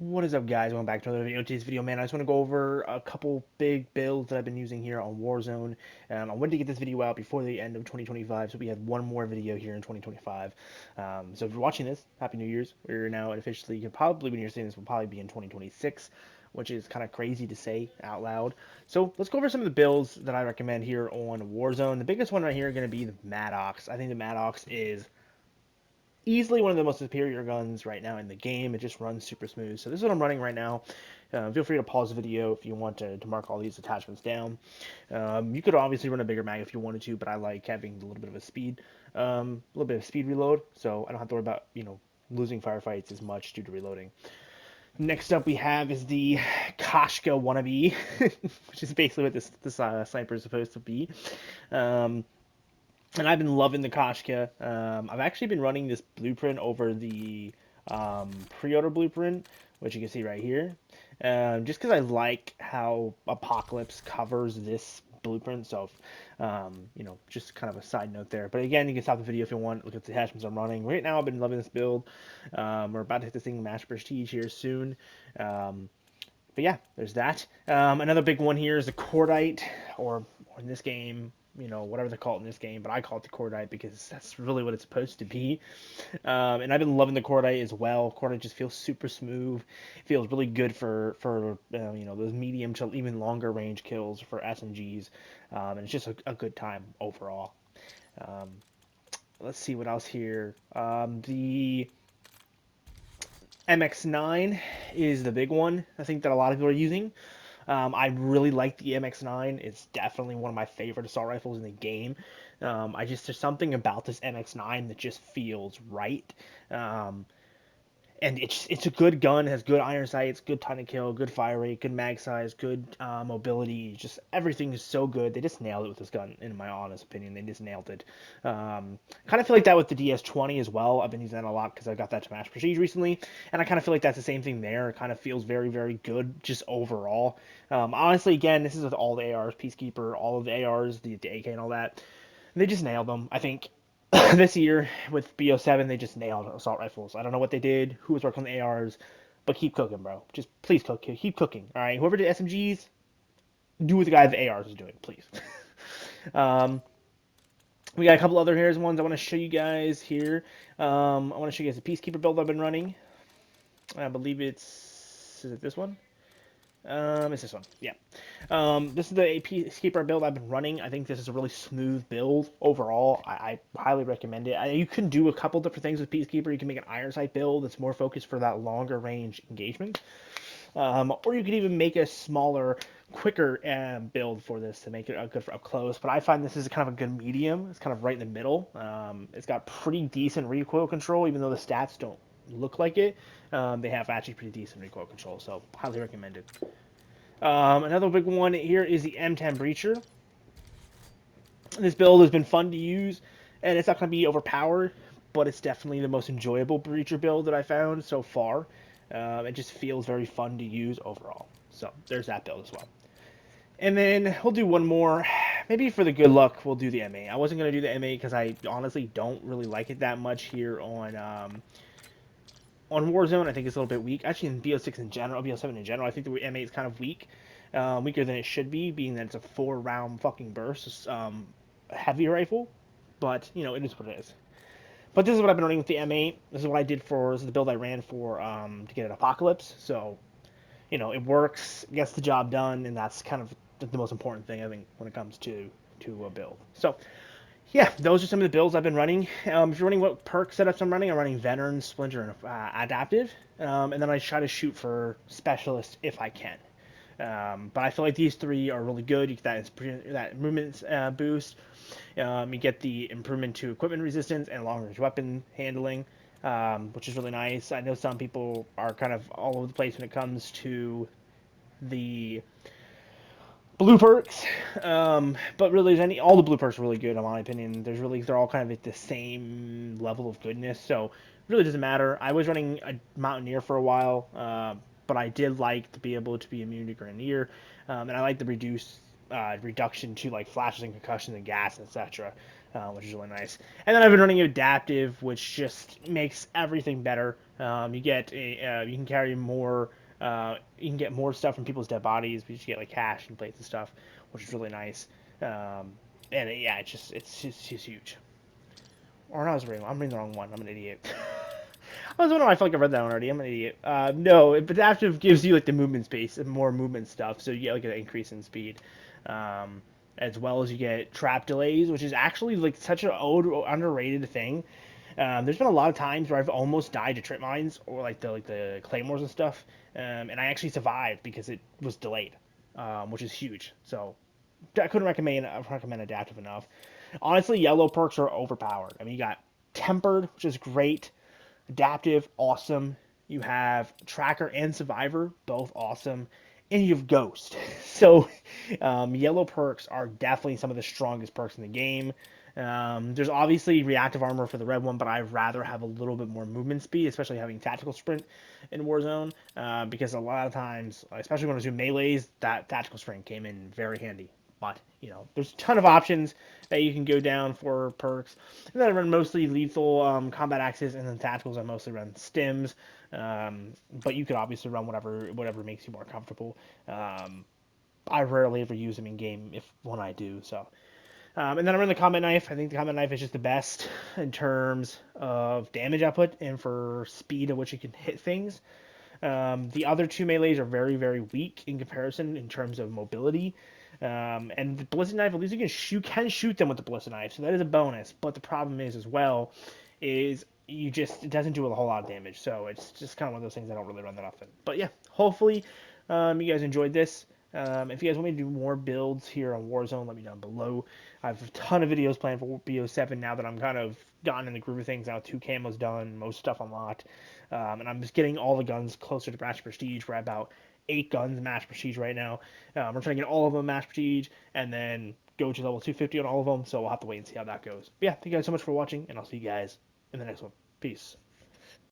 What is up, guys? Welcome back to another video. Today's video, man, I just want to go over a couple big builds that I've been using here on Warzone. I wanted to get this video out before the end of 2025, so we have one more video here in 2025. So if you're watching this, Happy New Year's. We're now officially, you can probably, when you're seeing this, will probably be in 2026, which is kind of crazy to say out loud. So let's go over some of the builds that I recommend here on Warzone. The biggest one right here is going to be the Maddox. I think the Maddox is easily one of the most superior guns right now in the game. It just runs super smooth. So this is what I'm running right now. Feel free to pause the video if you want to mark all these attachments down. You could obviously run a bigger mag if you wanted to, but I like having a little bit of a speed reload, so I don't have to worry about losing firefights as much due to reloading. Next up we have is the Koshka wannabe, which is basically what this sniper is supposed to be. And I've been loving the Koshka. I've actually been running this blueprint over the pre-order blueprint, which you can see right here. Just because I like how Apocalypse covers this blueprint, so just kind of a side note there. But again, you can stop the video if you want. Look at the attachments I'm running right now. I've been loving this build. We're about to hit this thing Master Prestige here soon. But yeah, there's that. Another big one here is the Cordite, or in this game, whatever they call it in this game, but I call it the Cordite because that's really what it's supposed to be. And I've been loving the Cordite as well. Cordite just feels super smooth. It feels really good for those medium to even longer range kills for SMGs, and it's just a good time overall. Um, let's see what else here. The MX9 is the big one, I think, that a lot of people are using. I really like the MX9. It's definitely one of my favorite assault rifles in the game. There's something about this MX9 that just feels right. Um, and it's a good gun. It has good iron sights, good time to kill, good fire rate, good mag size, good mobility. Just everything is so good. They just nailed it with this gun, in my honest opinion. They just nailed it. Kind of feel like that with the DS20 as well. I've been using that a lot because I got that to Master Prestige recently, and I kind of feel like that's the same thing there. It kind of feels very, very good just overall. Honestly, again, this is with all the ARs, Peacekeeper, all of the ARs, the AK and all that. And they just nailed them. I think this year with BO7, they just nailed assault rifles. I don't know what they did, who was working on the ARs, but keep cooking, bro. Just please keep cooking. All right, whoever did SMGs, do what the guy with the ARs is doing, please. um, we got a couple other here's ones I want to show you guys here. I want to show you guys the Peacekeeper build I've been running. I believe is it this one? It's this one. Yeah. This is the Peacekeeper build I've been running. I think this is a really smooth build overall. I highly recommend it. You can do a couple different things with Peacekeeper. You can make an iron sight build that's more focused for that longer range engagement. Or you could even make a smaller, quicker build for this to make it good for up close. But I find this is kind of a good medium. It's kind of right in the middle. It's got pretty decent recoil control, even though the stats don't look like it. They have actually pretty decent recoil control, so highly recommended. Another big one here is the M10 Breacher. This build has been fun to use, and it's not going to be overpowered, but it's definitely the most enjoyable Breacher build that I found so far. It just feels very fun to use overall. So there's that build as well. And then we'll do one more. Maybe for the good luck, we'll do the MA. I wasn't going to do the MA because I honestly don't really like it that much here on Warzone. I think it's a little bit weak. Actually, in BO6 in general, BO7 in general, I think the M8 is kind of weak. Weaker than it should be, being that it's a 4-round fucking burst heavy rifle. But, it is what it is. But this is what I've been running with the M8. This is what I did this is the build I ran for to get an Apocalypse. So, it works, gets the job done, and that's kind of the most important thing, I think, when it comes to a build. So, yeah, those are some of the builds I've been running. If you're running what perk setups I'm running Veteran, Splinter, and Adaptive. And then I try to shoot for Specialist if I can. But I feel like these three are really good. You get that movement boost. You get the improvement to equipment resistance and long-range weapon handling, which is really nice. I know some people are kind of all over the place when it comes to the blue perks, but really, all the blue perks are really good in my opinion. They're all kind of at the same level of goodness, so it really doesn't matter. I was running a Mountaineer for a while, but I did like to be able to be immune to Grenadier, and I like the reduction to like flashes and concussions and gas, etc., which is really nice. And then I've been running Adaptive, which just makes everything better. You can carry more. You can get more stuff from people's dead bodies, but you get like cash and plates and stuff, which is really nice. Um, and yeah, it's just huge. Or no, I'm reading the wrong one. I'm an idiot. I was wondering. I feel like I read that one already. I'm an idiot. No, but adaptive gives you like the movement space and more movement stuff, so you get like an increase in speed, um, as well as you get trap delays, which is actually like such an old underrated thing. There's been a lot of times where I've almost died to trip mines or like the claymores and stuff, and I actually survived because it was delayed, which is huge. So I couldn't recommend adaptive enough. Honestly, yellow perks are overpowered. I mean, you got tempered, which is great. Adaptive, awesome. You have Tracker and Survivor, both awesome. And you have Ghost. So, yellow perks are definitely some of the strongest perks in the game. There's obviously reactive armor for the red one, but I'd rather have a little bit more movement speed, especially having tactical sprint in Warzone, because a lot of times, especially when I was doing melees, that tactical sprint came in very handy. But there's a ton of options that you can go down for perks. And then I run mostly lethal combat axes, and then tacticals I mostly run stims. But you could obviously run whatever makes you more comfortable. Um, I rarely ever use them in game, if when I do. So, and then I run the combat knife. I think the combat knife is just the best in terms of damage output and for speed at which you can hit things. The other two melees are very, very weak in comparison in terms of mobility. And the ballistic knife, at least you can shoot them with the ballistic knife, so that is a bonus. But the problem is as well, is it doesn't do a whole lot of damage. So it's just kind of one of those things I don't really run that often. But yeah, hopefully you guys enjoyed this. If you guys want me to do more builds here on Warzone, let me know down below. I have a ton of videos planned for BO7 now that I'm kind of gotten in the groove of things. Now 2 camos done, most stuff unlocked, and I'm just getting all the guns closer to match prestige. We're at about 8 guns match prestige right now. We're trying to get all of them match prestige, and then go to level 250 on all of them. So we'll have to wait and see how that goes. But yeah, thank you guys so much for watching, and I'll see you guys in the next one. Peace.